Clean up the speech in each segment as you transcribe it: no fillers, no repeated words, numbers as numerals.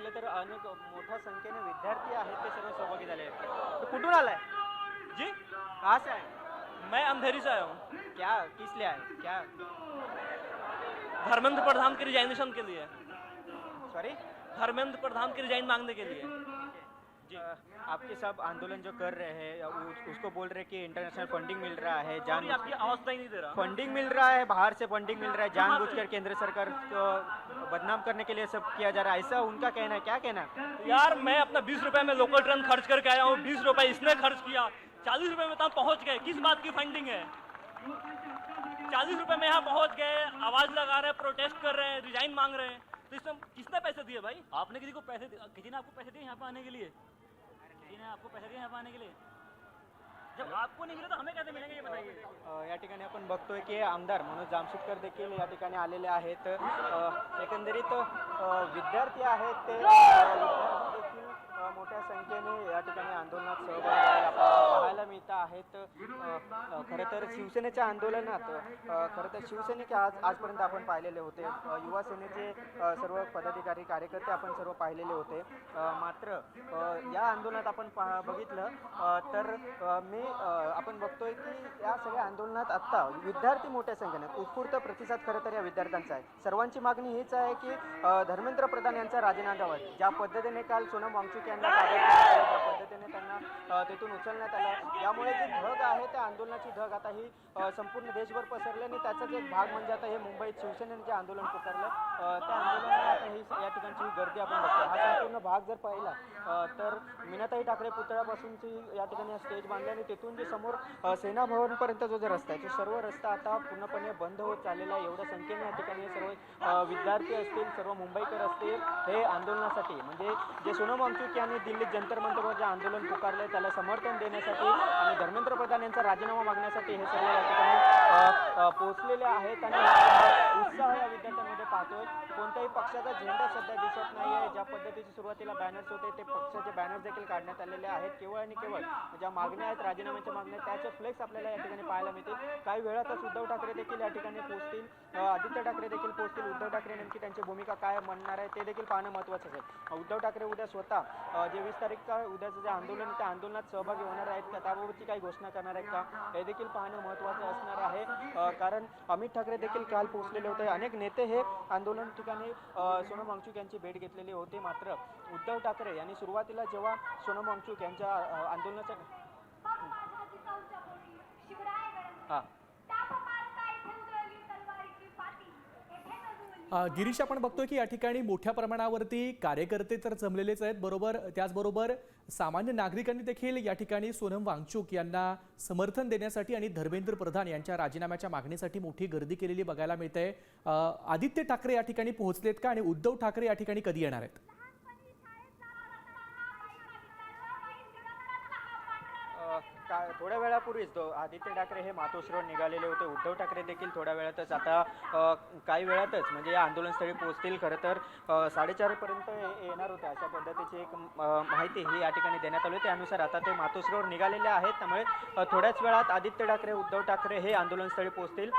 पाहिलं तर अनेक मोठ्या संख्येने विद्यार्थी आहेत ते सर्व सहभागी झाले आहेत. तो कुठून आलाय? जी, कहाँ से आए? मैं अंधेरी से आया हूँ। क्या किस लिए आए क्या? धर्मेंद्र प्रधान के रिजाइनेशन के लिए। सॉरी? धर्मेंद्र प्रधान के रिजाइन मांगने के लिए। जी। आपके सब आंदोलन जो कर रहे हैं उसको बोल रहे हैं कि इंटरनेशनल फंडिंग मिल रहा है, सॉरी, आपकी आवाज नहीं दे रहा। फंडिंग मिल रहा है, बाहर से फंडिंग मिल रहा है, जानबूझकर केंद्र सरकार को बदनाम करने के लिए सब किया जा रहा है, ऐसा उनका कहना है, क्या कहना है? यार मैं अपना 20 रुपए में लोकल ट्रेन खर्च करके आया हूँ, 20 रुपए इसने खर्च किया, 40 रुपए में तक पहुँच गए। किस बात की फंडिंग है? 40 रुपए में यहाँ पहुँच गए, आवाज लगा रहे हैं, प्रोटेस्ट कर रहे हैं, रिजाइन मांग रहे हैं। तो इसमें किसने पैसे दिए भाई? आपने किसी को पैसे, किसी ने आपको पैसे दिए यहाँ पे आने के लिए? किसी ने आपको पैसे दिए यहाँ पे आने के लिए? जब आपको नहीं मिले तो हमें कैसे मिलेंगे ये बताइए। या ठिकाणी आपण बघतोय की आमदार मनोज जामसुटकर देखील या ठिकाणी आलेले आहेत. एकंदरीत विद्यार्थी आहेत ते विद्यार्थी देखील मोठ्या संख्येने या ठिकाणी आंदोलनात सहभागी आपल्याला पाहायला मिळत आहेत. खरं तर शिवसेनेच्या आंदोलनात खरं तर शिवसैनिक आजपर्यंत आपण पाहिलेले होते, युवा सेनेचे सर्व पदाधिकारी कार्यकर्ते आपण सर्व पाहिलेले होते. मात्र या आंदोलनात आपण बघितलं तर आपण बघतोय की या सगळ्या आंदोलनात आत्ता विद्यार्थी मोठ्या संख्येने उत्स्फूर्त प्रतिसाद खरं तर या विद्यार्थ्यांचा आहे. सर्वांची मागणी हीच आहे की धर्मेंद्र प्रधान यांचा राजीनामा द्यावा. ज्या पद्धतीने काल सोनम वांगचुक यांना ताब्यात घेतलं, ज्या पद्धतीने त्यांना तेथून उचलण्यात आलं, यामुळे जी धग आहे त्या आंदोलनाची धग आता ही संपूर्ण देशभर पसरली आणि त्याचाच एक भाग म्हणजे आता हे मुंबईत शिवसेनेने जे आंदोलन पुकारलं त्या आंदोलनात आता ही या ठिकाणची गर्दी आपण बघतो. हा संपूर्ण भाग जर पाहिला तर मीनाताई ठाकरे पुतळ्यापासूनची या ठिकाणी स्टेज बांधली आणि तिथून जे समोर सेना भवनपर्यंत जो रस्ता आहे तो सर्व रस्ता आता पूर्णपणे बंद होत चाललेला आहे. एवढ्या संख्येने या ठिकाणी सर्व विद्यार्थी असतील, सर्व मुंबईकर असतील, हे आंदोलनासाठी म्हणजे जे सोनम वांगचुक यांनी दिल्लीत जंतर मंतरवर जे आंदोलन पुकारले त्याला समर्थन देण्यासाठी आणि धर्मेंद्र प्रधान यांचा राजीनामा मागण्यासाठी हे सर्व या ठिकाणी पोहोचलेले आहेत. आणि उत्साह या विद्यार्थ्यांमध्ये पाहतोय. कोणत्याही पक्षाचा झेंडा सध्या दिसत नाही आहे. ज्या पद्धतीचे सुरुवातीला बॅनर्स होते ते पक्षाचे बॅनर्स देखील काढण्यात आलेले आहेत. केवळ आणि केवळ ज्या मागण्या आहेत, राजीनाम्याच्या मागण्या, त्याचे फ्लेक्स आपल्याला या ठिकाणी पाहायला मिळतील. काही वेळातच उद्धव ठाकरे देखील या ठिकाणी पोहोचतील, आदित्य ठाकरे देखील पोहोचतील. उद्धव ठाकरे नेमकी त्यांची भूमिका काय म्हणणार आहे ते देखील पाहणं महत्त्वाचं आहे. उद्धव ठाकरे उद्या स्वतः जे 20 तारीख उद्याचं जे आंदोलन त्या आंदोलनात सहभागी होणार आहेत का, त्याबाबतची काही घोषणा करणार आहेत का, हे देखील पाहणं महत्त्वाचं असणार आहे. कारण अमित ठाकरे देखील काल पोहोचलेले होते. अनेक नेते हे आंदोलन ठिकाणी सोनम वांगचुक यांची भेट घेतलेली होती. मात्र उद्धव ठाकरे यांनी सुरुवातीला जेव्हा सोनम वांगचुक यांच्या आंदोलनाच्या गिरीश, आपण बघतोय की या ठिकाणी मोठ्या प्रमाणावरती कार्यकर्ते तर जमलेलेच आहेत, बरोबर त्याचबरोबर सामान्य नागरिकांनी देखील या ठिकाणी सोनम वांगचुक यांना समर्थन देण्यासाठी आणि धर्मेंद्र प्रधान यांच्या राजीनाम्याच्या मागणीसाठी मोठी गर्दी केलेली बघायला मिळते. आदित्य ठाकरे या ठिकाणी पोहोचलेत का आणि उद्धव ठाकरे या ठिकाणी कधी येणार आहेत? थोड्या वेळापूर्वीच तो आदित्य ठाकरे हे मातोश्रीवर निघालेले होते. उद्धव ठाकरे देखील थोड्या वेळातच आता काही वेळातच म्हणजे या आंदोलनस्थळी पोहोचतील. खरं तर 4:30 पर्यंत येणार होते अशा पद्धतीची एक माहिती ही या ठिकाणी देण्यात आली. त्यानुसार आता ते मातोश्रीवर निघालेले आहेत. त्यामुळे थोड्याच वेळात आदित्य ठाकरे, उद्धव ठाकरे हे आंदोलनस्थळी पोहोचतील.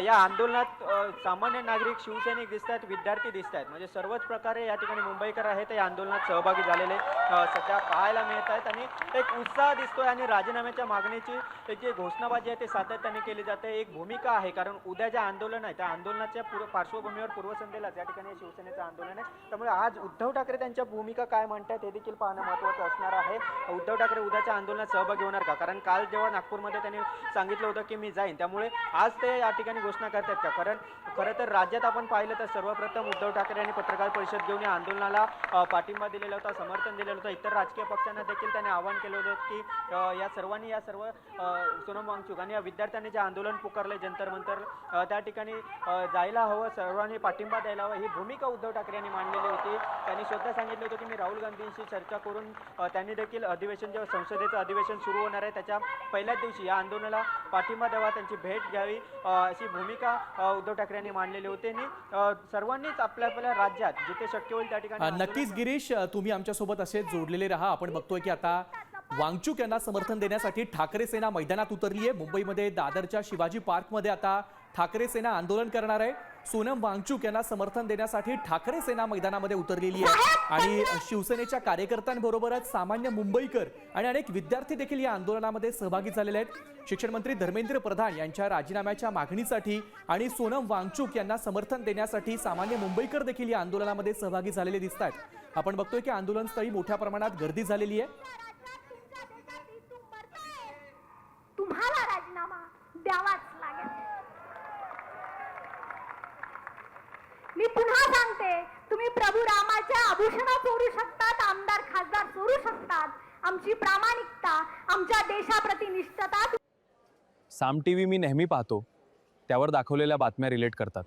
या आंदोलनात सामान्य नागरिक, शिवसैनिक दिसत आहेत, विद्यार्थी दिसत आहेत, म्हणजे सर्वच प्रकारे या ठिकाणी मुंबईकर आहेत ते आंदोलनात सहभागी झालेले सध्या पाहायला मिळत आहेत. आणि एक उत्साह दिसतोय आणि राजीनाम्याच्या मागणीची एक जी घोषणाबाजी आहे ते सातत्याने केली जाते. एक भूमिका आहे, कारण उद्या जे आंदोलन आहे त्या आंदोलनाच्या पार्श्वभूमीवर पूर्वसंध्येलाच या ठिकाणी शिवसेनेचं आंदोलन आहे. त्यामुळे आज उद्धव ठाकरे त्यांच्या भूमिका काय म्हणतात हे देखील पाहणं महत्त्वाचं असणार आहे. उद्धव ठाकरे उद्याच्या आंदोलनात सहभागी होणार का? कारण काल जेव्हा नागपूरमध्ये त्यांनी सांगितलं होतं की मी जाईन, त्यामुळे आज ते या ठिकाणी घोषणा करतात का? कारण खरं तर राज्यात आपण पाहिलं तर सर्वप्रथम उद्धव ठाकरे यांनी पत्रकार परिषद घेऊन या आंदोलनाला पाठिंबा दिलेला होता, समर्थन दिलेलं होतं. इतर राजकीय पक्षांना देखील त्यांनी आवाहन केलं होतं की या सर्वांनी, या सर्व सोनम वांगचुक आणि या विद्यार्थ्यांनी जे आंदोलन पुकारले जंतर मंतर त्या ठिकाणी जायला हवं, सर्वांनी पाठिंबा द्यायला हवा, ही भूमिका उद्धव ठाकरे यांनी मांडलेली होती. त्यांनी स्वतः सांगितलं होतं की मी राहुल गांधींशी चर्चा करून त्यांनी देखील अधिवेशन, जेव्हा संसदेचं अधिवेशन सुरू होणार आहे त्याच्या पहिल्याच दिवशी या आंदोलनाला पाठिंबा द्यावा, त्यांची भेट घ्यावी, अशी भूमिका उद्धव ठाकरे यांनी मांडलेली होती. आणि सर्वांनीच आपल्या आपल्या राज्यात जिथे शक्य होईल त्या ठिकाणी नक्कीच गिरीश, तुम्ही आमच्यासोबत असे जोडलेले राहा. आपण बघतोय की आता वांगचुक यांना समर्थन देण्यासाठी ठाकरे सेना मैदानात उतरली आहे. मुंबईमध्ये दादरच्या शिवाजी पार्कमध्ये आता ठाकरे सेना आंदोलन करणार आहे. सोनम वांगचुक यांना समर्थन देण्यासाठी ठाकरे सेना मैदानामध्ये उतरलेली आहे आणि शिवसेनेच्या कार्यकर्त्यांबरोबरच सामान्य मुंबईकर आणि अनेक विद्यार्थी देखील या आंदोलनामध्ये सहभागी झालेले आहेत। शिक्षण मंत्री धर्मेंद्र प्रधान यांच्या राजीनाम्याच्या मागणीसाठी आणि सोनम वांगचुक यांना समर्थन देण्यासाठी सामान्य मुंबईकर देखील या आंदोलनामध्ये सहभागी झालेले दिसत आहेत। आपण बघतोय की आंदोलनस्थळी मोठ्या प्रमाणात गर्दी झालेली आहे। तुम्हाला राजीनामा द्यावाच लागेल। मी पुन्हा सांगते, तुम्ही प्रभू रामाच्या आभूषणा चोरू शकतात, आमदार खासदार चोरू शकतात, आमची प्रामाणिकता, आमच्या देशाप्रती निष्ठता। साम टीव्ही मी नेहमी पाहतो, त्यावर दाखवलेल्या बातम्या रिलेट करतात।